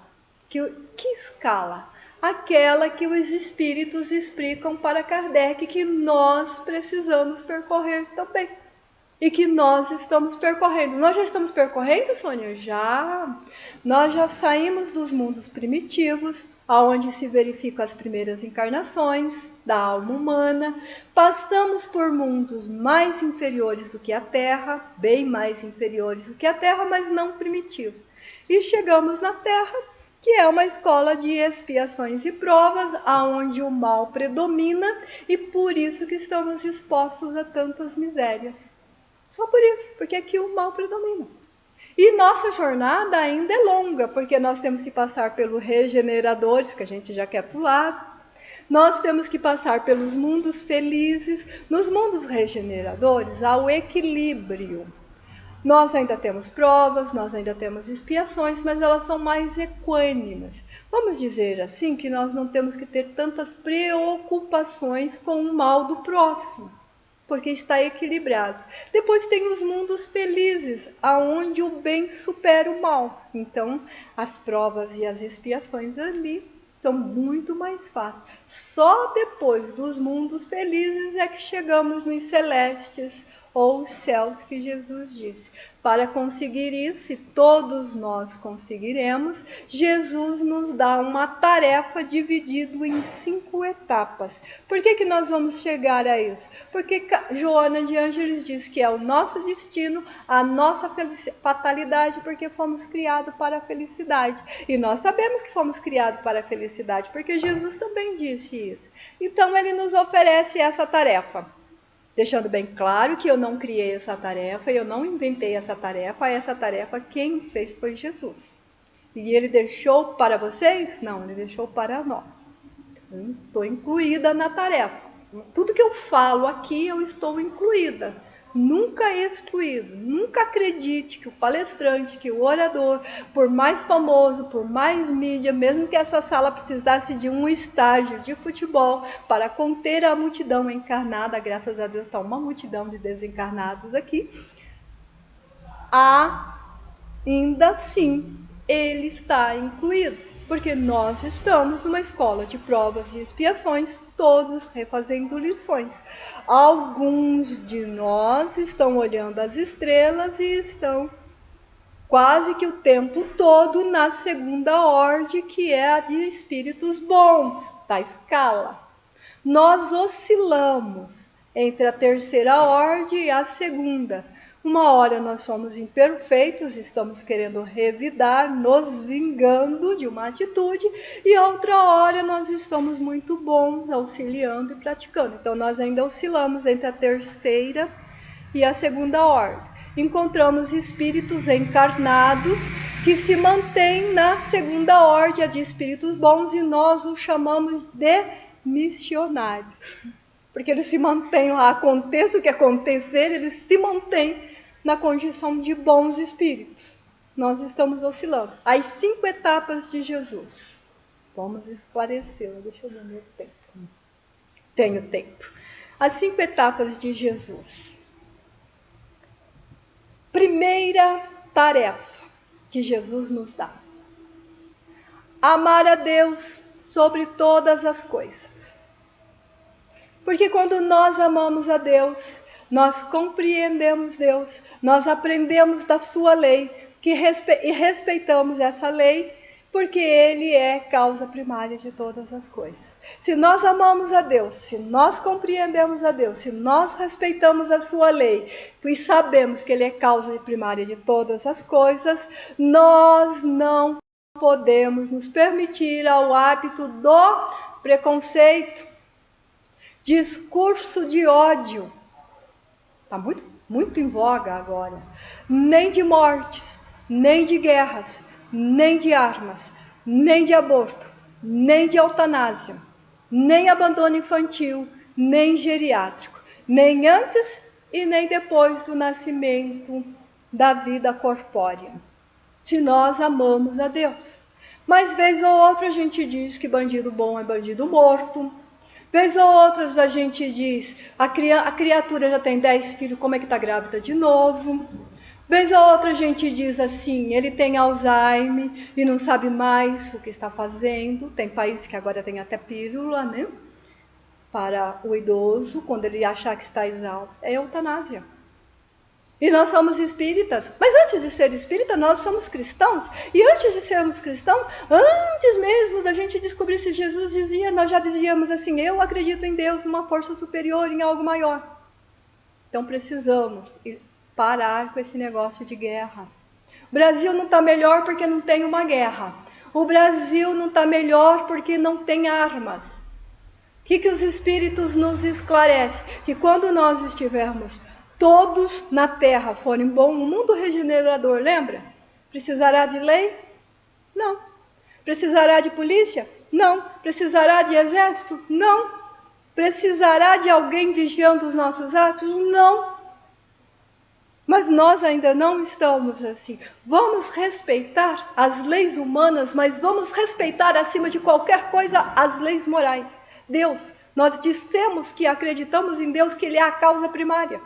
Que escala? Aquela que os espíritos explicam para Kardec que nós precisamos percorrer também. E que nós estamos percorrendo. Nós já estamos percorrendo, Sônia? Já. Nós já saímos dos mundos primitivos, onde se verificam as primeiras encarnações da alma humana. Passamos por mundos mais inferiores do que a Terra, bem mais inferiores do que a Terra, mas não primitivos. E chegamos na Terra, que é uma escola de expiações e provas, onde o mal predomina e por isso que estamos expostos a tantas misérias. Só por isso, porque aqui o mal predomina. E nossa jornada ainda é longa, porque nós temos que passar pelos regeneradores, que a gente já quer pular. Nós temos que passar pelos mundos felizes. Nos mundos regeneradores há o equilíbrio. Nós ainda temos provas, nós ainda temos expiações, mas elas são mais equânimes. Vamos dizer assim que nós não temos que ter tantas preocupações com o mal do próximo, porque está equilibrado. Depois tem os mundos felizes, aonde o bem supera o mal. Então, as provas e as expiações ali são muito mais fáceis. Só depois dos mundos felizes é que chegamos nos celestes, ou os céus que Jesus disse. Para conseguir isso, e todos nós conseguiremos, Jesus nos dá uma tarefa dividida em 5 etapas. Por que nós vamos chegar a isso? Porque Joana de Ângeles diz que é o nosso destino, a nossa fatalidade, porque fomos criados para a felicidade. E nós sabemos que fomos criados para a felicidade, porque Jesus também disse isso. Então ele nos oferece essa tarefa. Deixando bem claro que eu não criei essa tarefa, eu não inventei essa tarefa quem fez foi Jesus. E ele deixou para vocês? Não, ele deixou para nós. Eu estou incluída na tarefa. Tudo que eu falo aqui, eu estou incluída. Nunca excluído. Nunca acredite que o palestrante, que o orador, por mais famoso, por mais mídia, mesmo que essa sala precisasse de um estádio de futebol para conter a multidão encarnada, graças a Deus está uma multidão de desencarnados aqui, ainda assim ele está incluído. Porque nós estamos numa escola de provas e expiações, todos refazendo lições. Alguns de nós estão olhando as estrelas e estão quase que o tempo todo na segunda ordem, que é a de espíritos bons, da escala. Nós oscilamos entre a terceira ordem e a segunda. Uma hora nós somos imperfeitos, estamos querendo revidar, nos vingando de uma atitude, e outra hora nós estamos muito bons, auxiliando e praticando. Então nós ainda oscilamos entre a terceira e a segunda ordem. Encontramos espíritos encarnados que se mantêm na segunda ordem, a de espíritos bons, e nós os chamamos de missionários. Porque eles se mantêm lá, aconteça o que acontecer, eles se mantêm na condição de bons espíritos. Nós estamos oscilando. As 5 etapas de Jesus. Vamos esclarecê-la. Deixa eu ver meu tempo. Tenho tempo. As 5 etapas de Jesus. Primeira tarefa que Jesus nos dá: amar a Deus sobre todas as coisas. Porque quando nós amamos a Deus, nós compreendemos Deus, nós aprendemos da sua lei e respeitamos essa lei, porque Ele é causa primária de todas as coisas. Se nós amamos a Deus, se nós compreendemos a Deus, se nós respeitamos a sua lei e sabemos que Ele é causa primária de todas as coisas, nós não podemos nos permitir ao hábito do preconceito, discurso de ódio. Está muito em voga agora. Nem de mortes, nem de guerras, nem de armas, nem de aborto, nem de eutanásia, nem abandono infantil, nem geriátrico, nem antes e nem depois do nascimento da vida corpórea, se nós amamos a Deus. Mas vez ou outra a gente diz que bandido bom é bandido morto. Vez ou outra a gente diz, a criatura já tem 10 filhos, como é que está grávida de novo? Vez ou outra a gente diz assim, ele tem Alzheimer e não sabe mais o que está fazendo. Tem países que agora tem até pílula, né? Para o idoso, quando ele achar que está exausto. É eutanásia. E nós somos espíritas. Mas antes de ser espírita, nós somos cristãos. E antes de sermos cristãos, antes mesmo da gente descobrir se Jesus dizia, nós já dizíamos assim, eu acredito em Deus, numa força superior, em algo maior. Então precisamos parar com esse negócio de guerra. O Brasil não está melhor porque não tem uma guerra. O Brasil não está melhor porque não tem armas. O que os espíritos nos esclarecem? Que quando nós estivermos todos na terra forem bom, o mundo regenerador, lembra? Precisará de lei? Não. Precisará de polícia? Não. Precisará de exército? Não. Precisará de alguém vigiando os nossos atos? Não. Mas nós ainda não estamos assim. Vamos respeitar as leis humanas, mas vamos respeitar acima de qualquer coisa as leis morais. Deus, nós dissemos que acreditamos em Deus, que Ele é a causa primária.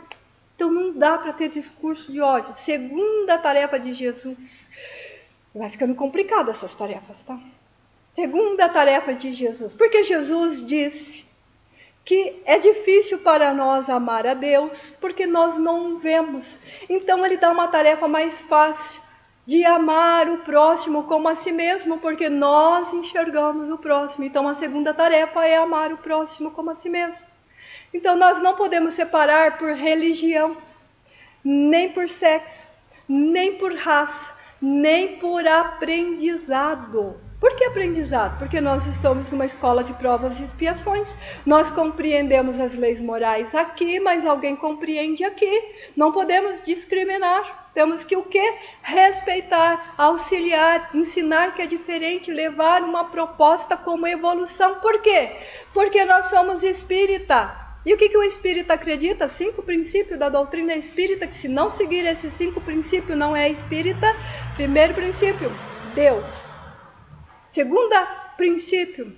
Então não dá para ter discurso de ódio. Segunda tarefa de Jesus. Vai ficando complicado essas tarefas, tá? Segunda tarefa de Jesus. Porque Jesus disse que é difícil para nós amar a Deus, porque nós não o vemos. Então ele dá uma tarefa mais fácil, de amar o próximo como a si mesmo, porque nós enxergamos o próximo. Então a segunda tarefa é amar o próximo como a si mesmo. Então nós não podemos separar por religião, nem por sexo, nem por raça, nem por aprendizado. Por que aprendizado? Porque nós estamos numa escola de provas e expiações. Nós compreendemos as leis morais aqui, mas alguém compreende aqui. Não podemos discriminar. Temos que o quê? Respeitar, auxiliar, ensinar que é diferente, levar uma proposta como evolução. Por quê? Porque nós somos espírita. E o que o espírita acredita? 5 princípios da doutrina espírita, que se não seguir esses 5 princípios não é espírita. Primeiro princípio, Deus. Segundo princípio,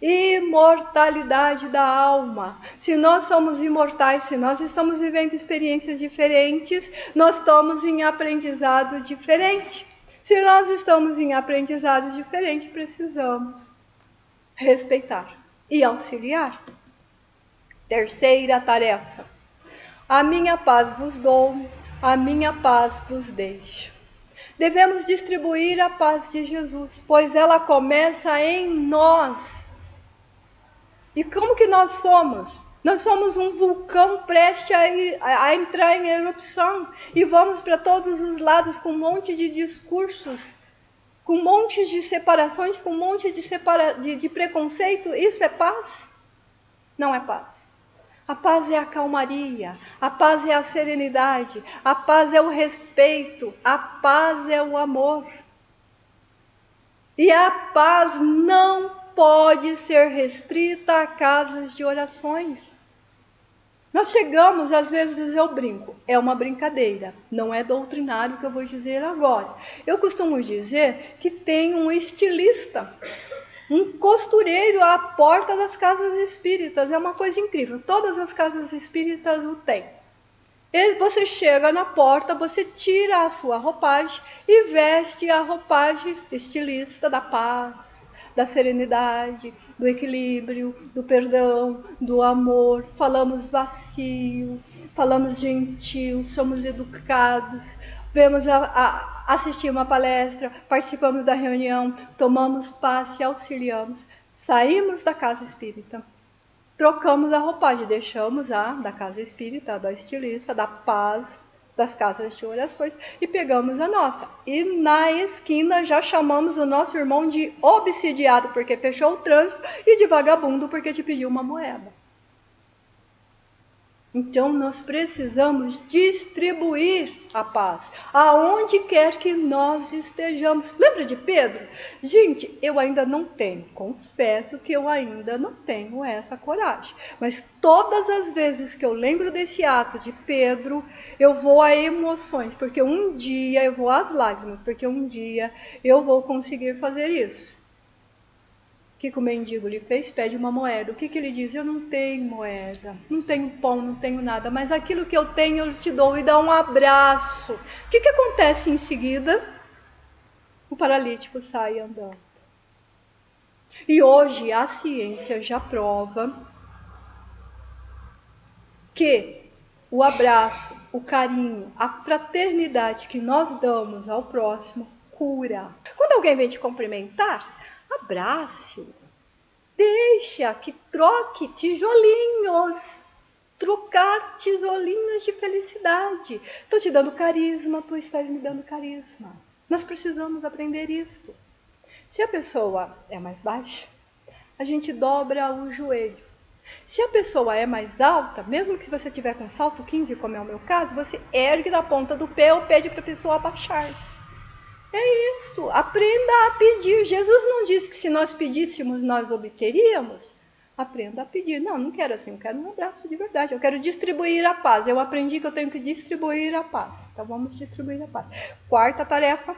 imortalidade da alma. Se nós somos imortais, se nós estamos vivendo experiências diferentes, nós estamos em aprendizado diferente. Se nós estamos em aprendizado diferente, precisamos respeitar e auxiliar. Terceira tarefa, a minha paz vos dou, a minha paz vos deixo. Devemos distribuir a paz de Jesus, pois ela começa em nós. E como que nós somos? Nós somos um vulcão prestes a entrar em erupção e vamos para todos os lados com um monte de discursos, com um monte de separações, com um monte de preconceito. Isso é paz? Não é paz. A paz é a calmaria, a paz é a serenidade, a paz é o respeito, a paz é o amor. E a paz não pode ser restrita a casas de orações. Nós chegamos, às vezes eu brinco, é uma brincadeira, não é doutrinário que eu vou dizer agora. Eu costumo dizer que tem um estilista, um costureiro à porta das casas espíritas. É uma coisa incrível. Todas as casas espíritas o têm. Você chega na porta, você tira a sua roupagem e veste a roupagem estilista da paz, da serenidade, do equilíbrio, do perdão, do amor. Falamos vazio, falamos gentil, somos educados. Assistir uma palestra, participamos da reunião, tomamos passe, auxiliamos, saímos da casa espírita, trocamos a roupagem, deixamos a da casa espírita, da estilista, da paz, das casas de orações e pegamos a nossa. E na esquina já chamamos o nosso irmão de obsidiado porque fechou o trânsito e de vagabundo porque te pediu uma moeda. Então nós precisamos distribuir a paz, aonde quer que nós estejamos. Lembra de Pedro? Gente, eu ainda não tenho, confesso que eu ainda não tenho essa coragem. Mas todas as vezes que eu lembro desse ato de Pedro, eu vou a emoções, porque um dia eu vou às lágrimas, porque um dia eu vou conseguir fazer isso. O que o mendigo lhe fez? Pede uma moeda. O que ele diz? Eu não tenho moeda, não tenho pão, não tenho nada, mas aquilo que eu tenho eu te dou, e dá um abraço. O que acontece em seguida? O paralítico sai andando. E hoje a ciência já prova que o abraço, o carinho, a fraternidade que nós damos ao próximo cura. Quando alguém vem te cumprimentar, abrace-o, deixa que troque tijolinhos, trocar tijolinhos de felicidade. Estou te dando carisma, tu estás me dando carisma. Nós precisamos aprender isto. Se a pessoa é mais baixa, a gente dobra o joelho. Se a pessoa é mais alta, mesmo que você tiver com salto 15, como é o meu caso, você ergue na ponta do pé ou pede para a pessoa abaixar-se. É isto, aprenda a pedir. Jesus não disse que se nós pedíssemos, nós obteríamos. Aprenda a pedir. Não, não quero assim, eu quero um abraço de verdade. Eu quero distribuir a paz. Eu aprendi que eu tenho que distribuir a paz. Então vamos distribuir a paz. Quarta tarefa.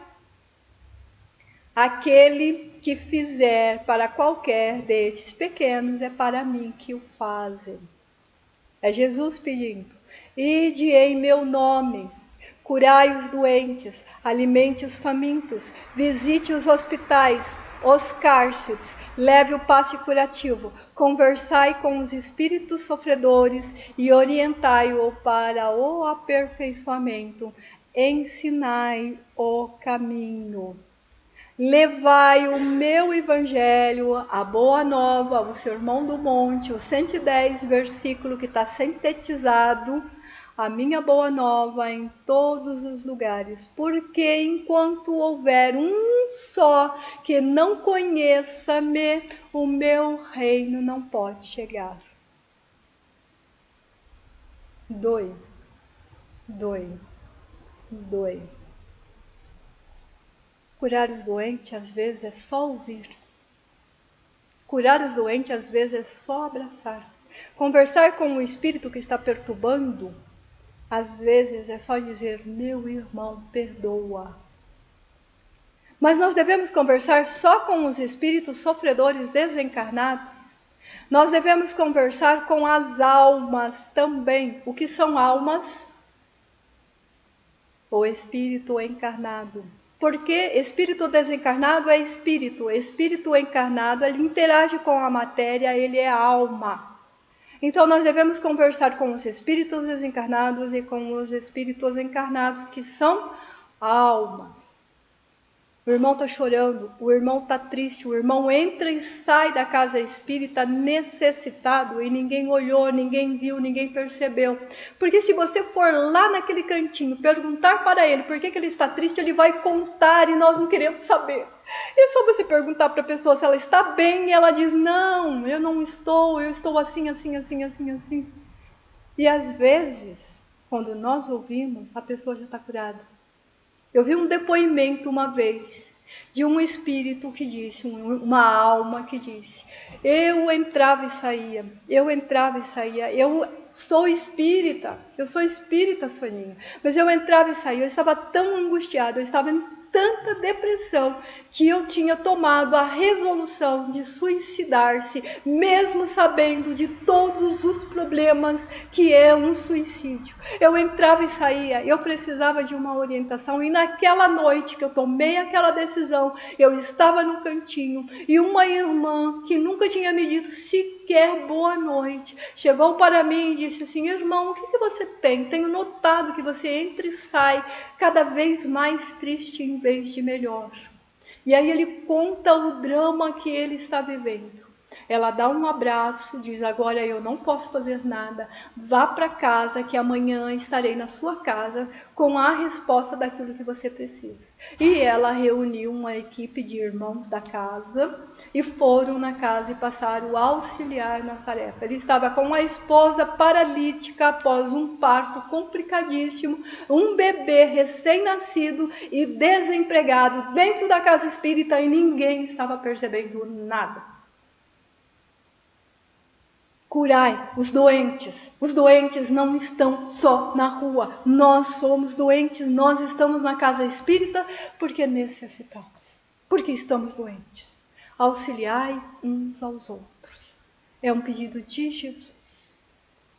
Aquele que fizer para qualquer desses pequenos é para mim que o fazem. É Jesus pedindo. Ide em meu nome. Curai os doentes, alimente os famintos, visite os hospitais, os cárceres, leve o passe curativo, conversai com os espíritos sofredores e orientai-o para o aperfeiçoamento, ensinai o caminho. Levai o meu evangelho, a boa nova, o sermão do monte, o 110 versículo que está sintetizado, a minha boa nova em todos os lugares, porque enquanto houver um só que não conheça-me, o meu reino não pode chegar. Doe. Curar os doentes às vezes é só ouvir. Curar os doentes às vezes é só abraçar. Conversar com o espírito que está perturbando, às vezes é só dizer, meu irmão, perdoa. Mas nós devemos conversar só com os espíritos sofredores desencarnados? Nós devemos conversar com as almas também. O que são almas? O espírito encarnado. Porque espírito desencarnado é espírito. Espírito encarnado, ele interage com a matéria, ele é alma. Então nós devemos conversar com os espíritos desencarnados e com os espíritos encarnados, que são almas. O irmão está chorando, o irmão está triste, o irmão entra e sai da casa espírita necessitado e ninguém olhou, ninguém viu, ninguém percebeu. Porque se você for lá naquele cantinho perguntar para ele por que ele está triste, ele vai contar e nós não queremos saber. É só você perguntar para a pessoa se ela está bem e ela diz, não, eu não estou, eu estou assim. E às vezes, quando nós ouvimos, a pessoa já está curada. Eu vi um depoimento uma vez de um espírito que disse, uma alma que disse, eu entrava e saía, eu sou espírita, Soninha, mas eu entrava e saía, eu estava tão angustiada, eu estava em tanta depressão que eu tinha tomado a resolução de suicidar-se, mesmo sabendo de todos os problemas que é um suicídio. Eu entrava e saía, eu precisava de uma orientação e naquela noite que eu tomei aquela decisão, eu estava no cantinho e uma irmã que nunca tinha me dito sequer boa noite, chegou para mim e disse assim, irmão, o que você tem? Tenho notado que você entra e sai cada vez mais triste em vez de melhor. E aí ele conta o drama que ele está vivendo. Ela dá um abraço, diz, agora eu não posso fazer nada, vá para casa que amanhã estarei na sua casa com a resposta daquilo que você precisa. E ela reuniu uma equipe de irmãos da casa e foram na casa e passaram a auxiliar nas tarefas. Ele estava com a esposa paralítica após um parto complicadíssimo, um bebê recém-nascido e desempregado dentro da casa espírita e ninguém estava percebendo nada. Curai os doentes. Os doentes não estão só na rua. Nós somos doentes, nós estamos na casa espírita porque necessitamos, porque estamos doentes. Auxiliai uns aos outros. É um pedido de Jesus.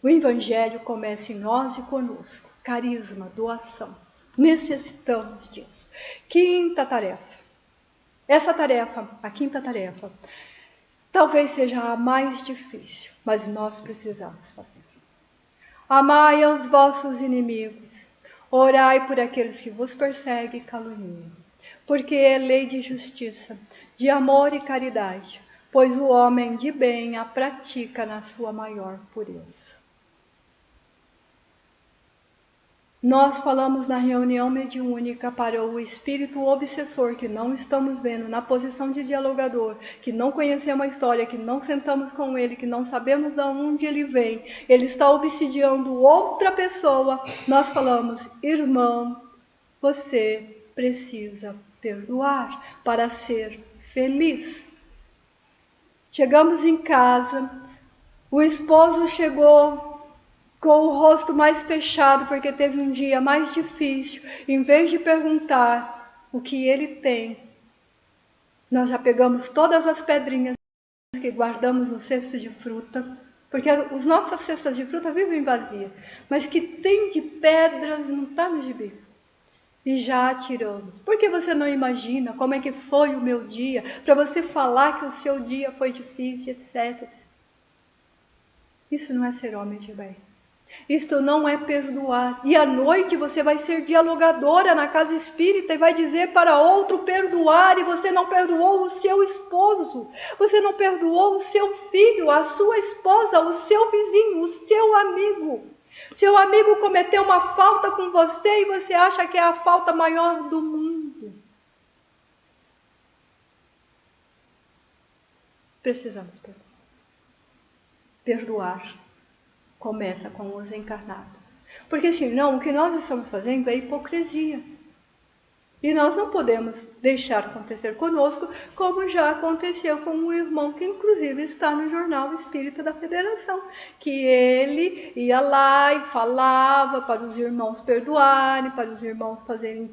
O Evangelho começa em nós e conosco. Carisma, doação. Necessitamos disso. Quinta tarefa. Essa tarefa, a quinta tarefa, talvez seja a mais difícil, mas nós precisamos fazer. Amai aos vossos inimigos, orai por aqueles que vos perseguem e caluniam, porque é lei de justiça, de amor e caridade, pois o homem de bem a pratica na sua maior pureza. Nós falamos na reunião mediúnica para o espírito obsessor que não estamos vendo na posição de dialogador, que não conhecemos a história, que não sentamos com ele, que não sabemos de onde ele vem, ele está obsidiando outra pessoa. Nós falamos, irmão, você precisa perdoar para ser feliz. Chegamos em casa, o esposo chegou com o rosto mais fechado, porque teve um dia mais difícil. Em vez de perguntar o que ele tem, nós já pegamos todas as pedrinhas que guardamos no cesto de fruta, porque as nossas cestas de fruta vivem vazias, mas que tem de pedras não está no gibi. e já atiramos. Por que você não imagina como é que foi o meu dia, para você falar que o seu dia foi difícil, etc. Isso não é ser homem de bem. Isto não é perdoar. E à noite você vai ser dialogadora na casa espírita e vai dizer para outro perdoar, e você não perdoou o seu esposo, você não perdoou o seu filho, a sua esposa, o seu vizinho, o seu amigo. Seu amigo cometeu uma falta com você e você acha que é a falta maior do mundo. Precisamos perdoar. Perdoar começa com os encarnados. Porque senão o que nós estamos fazendo é hipocrisia. E nós não podemos deixar acontecer conosco, como já aconteceu com um irmão que inclusive está no Jornal Espírita da Federação, que ele ia lá e falava para os irmãos perdoarem, para os irmãos fazerem.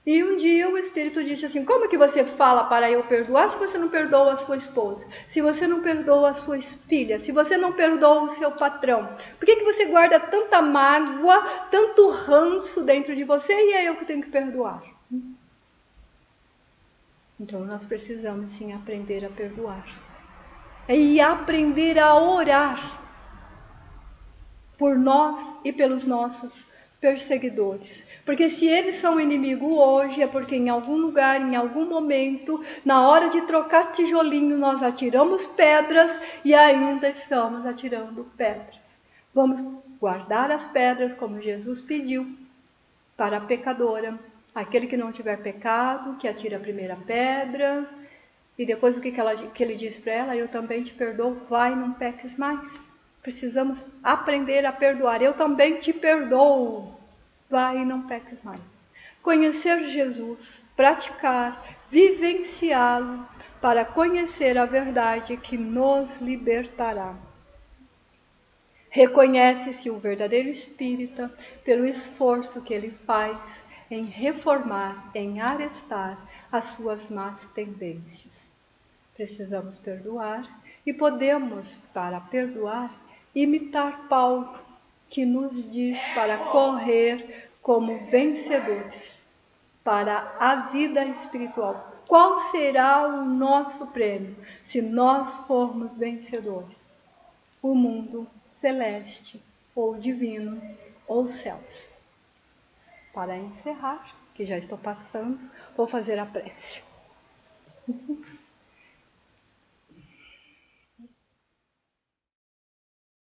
E um dia o Espírito disse assim: como é que você fala para eu perdoar se você não perdoa a sua esposa? Se você não perdoa a sua filha? Se você não perdoa o seu patrão? Por que você guarda tanta mágoa, tanto ranço dentro de você e é eu que tenho que perdoar? Então nós precisamos sim aprender a perdoar. E aprender a orar por nós e pelos nossos perseguidores. Porque se eles são inimigo hoje, é porque em algum lugar, em algum momento, na hora de trocar tijolinho, nós atiramos pedras e ainda estamos atirando pedras. Vamos guardar as pedras como Jesus pediu para a pecadora. Aquele que não tiver pecado, que atire a primeira pedra. E depois o que ele diz para ela? Eu também te perdoo, vai, não peques mais. Precisamos aprender a perdoar. Eu também te perdoo. Vai e não peques mais. Conhecer Jesus, praticar, vivenciá-lo, para conhecer a verdade que nos libertará. Reconhece-se o verdadeiro espírita pelo esforço que ele faz em reformar, em arestar as suas más tendências. Precisamos perdoar e podemos, para perdoar, imitar Paulo, que nos diz para correr como vencedores para a vida espiritual. Qual será o nosso prêmio se nós formos vencedores? O mundo celeste, ou divino, ou céus. Para encerrar, que já estou passando, vou fazer a prece.